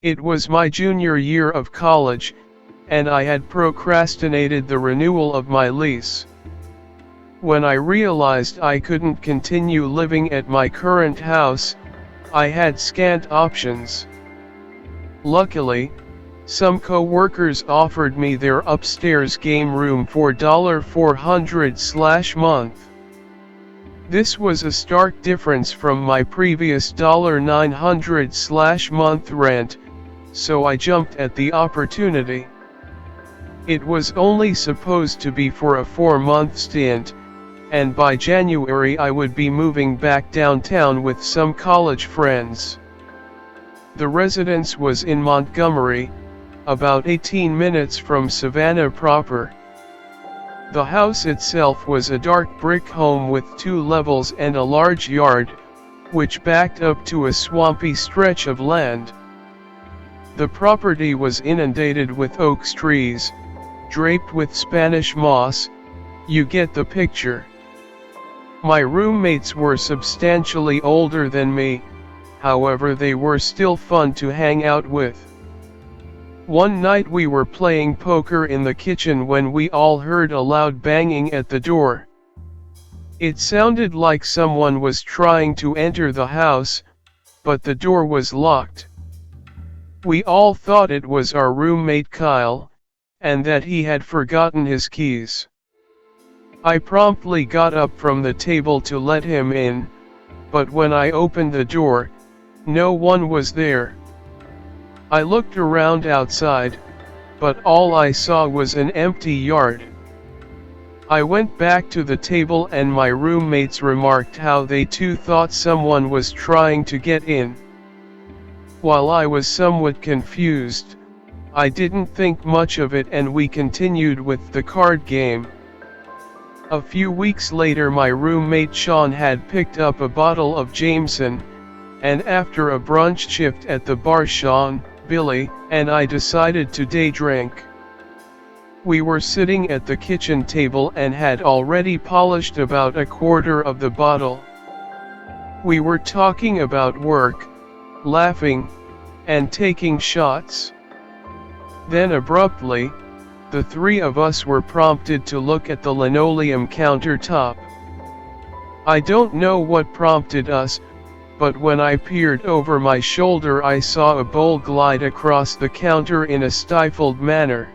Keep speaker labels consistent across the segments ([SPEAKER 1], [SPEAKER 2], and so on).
[SPEAKER 1] It was my junior year of college, and I had procrastinated the renewal of my lease. When I realized I couldn't continue living at my current house, I had scant options. Luckily, some co-workers offered me their upstairs game room for $400/month. This was a stark difference from my previous $900/month rent, so I jumped at the opportunity. It was only supposed to be for a 4-month stint, and by January I would be moving back downtown with some college friends. The residence was in Montgomery, about 18 minutes from Savannah proper. The house itself was a dark brick home with 2 levels and a large yard, which backed up to a swampy stretch of land. The property was inundated with oak trees, draped with Spanish moss. You get the picture. My roommates were substantially older than me, however they were still fun to hang out with. One night we were playing poker in the kitchen when we all heard a loud banging at the door. It sounded like someone was trying to enter the house, but the door was locked. We all thought it was our roommate Kyle, and that he had forgotten his keys. I promptly got up from the table to let him in, but when I opened the door, no one was there. I looked around outside, but all I saw was an empty yard. I went back to the table and my roommates remarked how they too thought someone was trying to get in. While I was somewhat confused, I didn't think much of it and we continued with the card game. A few weeks later my roommate Sean had picked up a bottle of Jameson, and after a brunch shift at the bar Sean, Billy, and I decided to day drink. We were sitting at the kitchen table and had already polished about a quarter of the bottle. We were talking about work, laughing, and taking shots. Then abruptly, the 3 of us were prompted to look at the linoleum countertop. I don't know what prompted us, but when I peered over my shoulder I saw a bowl glide across the counter in a stifled manner.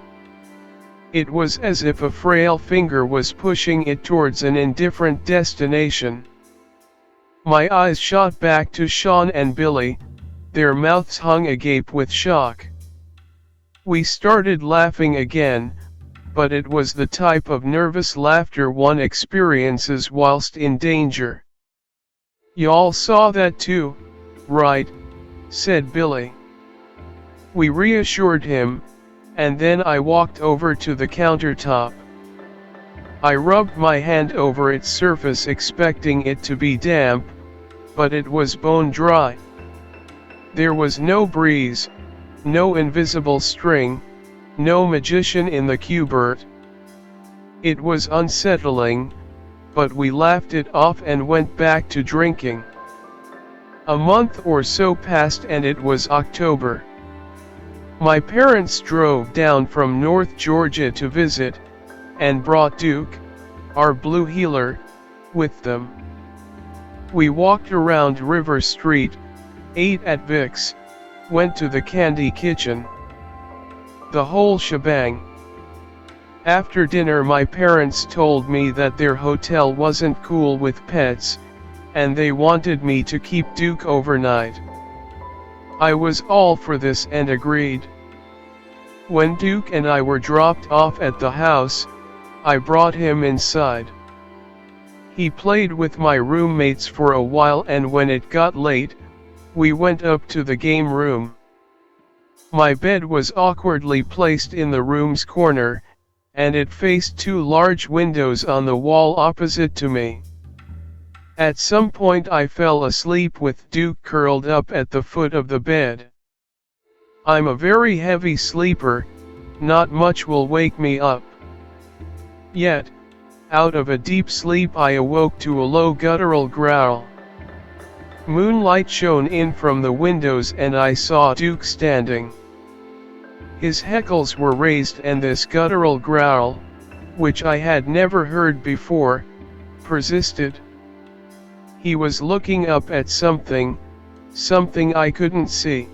[SPEAKER 1] It was as if a frail finger was pushing it towards an indifferent destination. My eyes shot back to Sean and Billy, their mouths hung agape with shock. We started laughing again, but it was the type of nervous laughter one experiences whilst in danger. "Y'all saw that too, right?" said Billy. We reassured him, and then I walked over to the countertop. I rubbed my hand over its surface expecting it to be damp, but it was bone dry. There was no breeze, no invisible string, no magician in the cupboard. It was unsettling, but we laughed it off and went back to drinking. A month or so passed and it was October. My parents drove down from North Georgia to visit, and brought Duke, our blue heeler, with them. We walked around River Street, ate at Vic's, went to the candy kitchen. The whole shebang. After dinner my parents told me that their hotel wasn't cool with pets, and they wanted me to keep Duke overnight. I was all for this and agreed. When Duke and I were dropped off at the house, I brought him inside. He played with my roommates for a while and when it got late, we went up to the game room. My bed was awkwardly placed in the room's corner, and it faced 2 large windows on the wall opposite to me. At some point I fell asleep with Duke curled up at the foot of the bed. I'm a very heavy sleeper, not much will wake me up. Yet, out of a deep sleep I awoke to a low guttural growl. Moonlight shone in from the windows and I saw Duke standing. His hackles were raised and this guttural growl, which I had never heard before, persisted. He was looking up at something I couldn't see.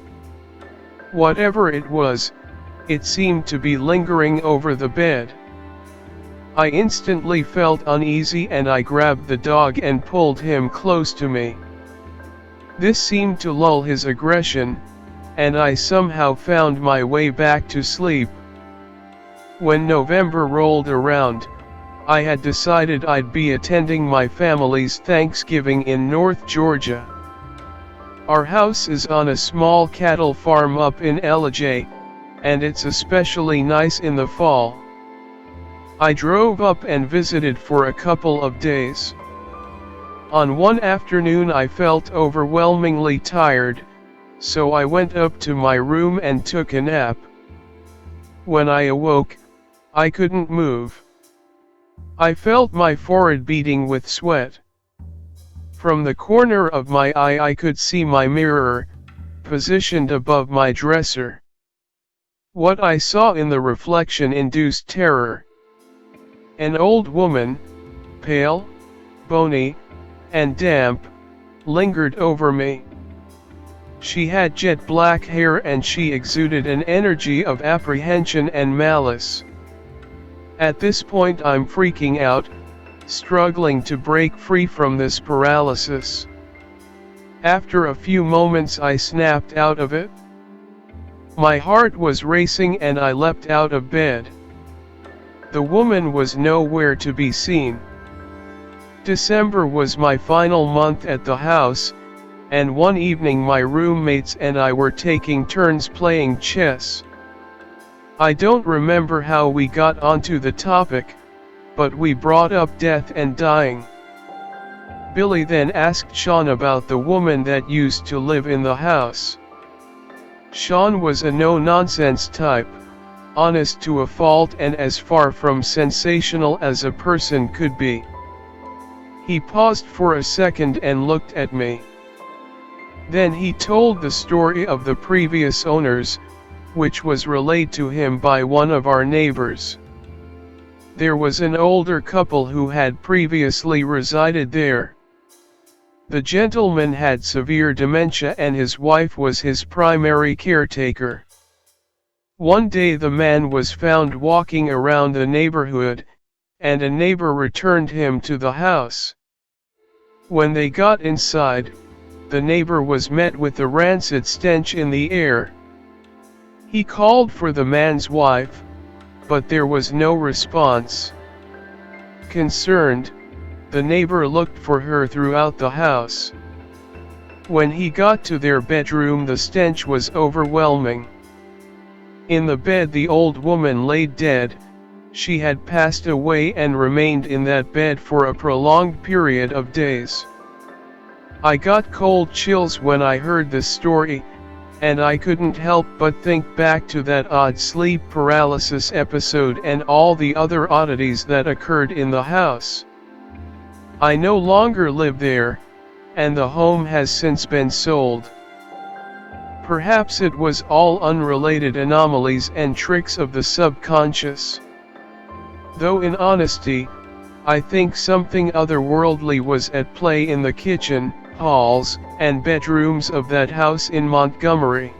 [SPEAKER 1] Whatever it was, it seemed to be lingering over the bed. I instantly felt uneasy and I grabbed the dog and pulled him close to me. This seemed to lull his aggression, and I somehow found my way back to sleep. When November rolled around, I had decided I'd be attending my family's Thanksgiving in North Georgia. Our house is on a small cattle farm up in Elijah, and it's especially nice in the fall. I drove up and visited for a couple of days. On one afternoon I felt overwhelmingly tired, so I went up to my room and took a nap. When I awoke, I couldn't move. I felt my forehead beating with sweat. From the corner of my eye I could see my mirror, positioned above my dresser. What I saw in the reflection induced terror. An old woman, pale, bony, and damp, lingered over me. She had jet black hair and she exuded an energy of apprehension and malice. At this point I'm freaking out, struggling to break free from this paralysis. After a few moments I snapped out of it. My heart was racing and I leapt out of bed. The woman was nowhere to be seen. December was my final month at the house, and one evening my roommates and I were taking turns playing chess. I don't remember how we got onto the topic, but we brought up death and dying. Billy then asked Sean about the woman that used to live in the house. Sean was a no-nonsense type, honest to a fault and as far from sensational as a person could be. He paused for a second and looked at me. Then he told the story of the previous owners, which was relayed to him by one of our neighbors. There was an older couple who had previously resided there. The gentleman had severe dementia and his wife was his primary caretaker. One day the man was found walking around the neighborhood, and a neighbor returned him to the house. When they got inside, the neighbor was met with a rancid stench in the air. He called for the man's wife, but there was no response. Concerned, the neighbor looked for her throughout the house. When he got to their bedroom, the stench was overwhelming. In the bed the old woman lay dead. She had passed away and remained in that bed for a prolonged period of days. I got cold chills when I heard this story, and I couldn't help but think back to that odd sleep paralysis episode and all the other oddities that occurred in the house. I no longer live there, and the home has since been sold. Perhaps it was all unrelated anomalies and tricks of the subconscious. Though in honesty, I think something otherworldly was at play in the kitchen, halls, and bedrooms of that house in Montgomery.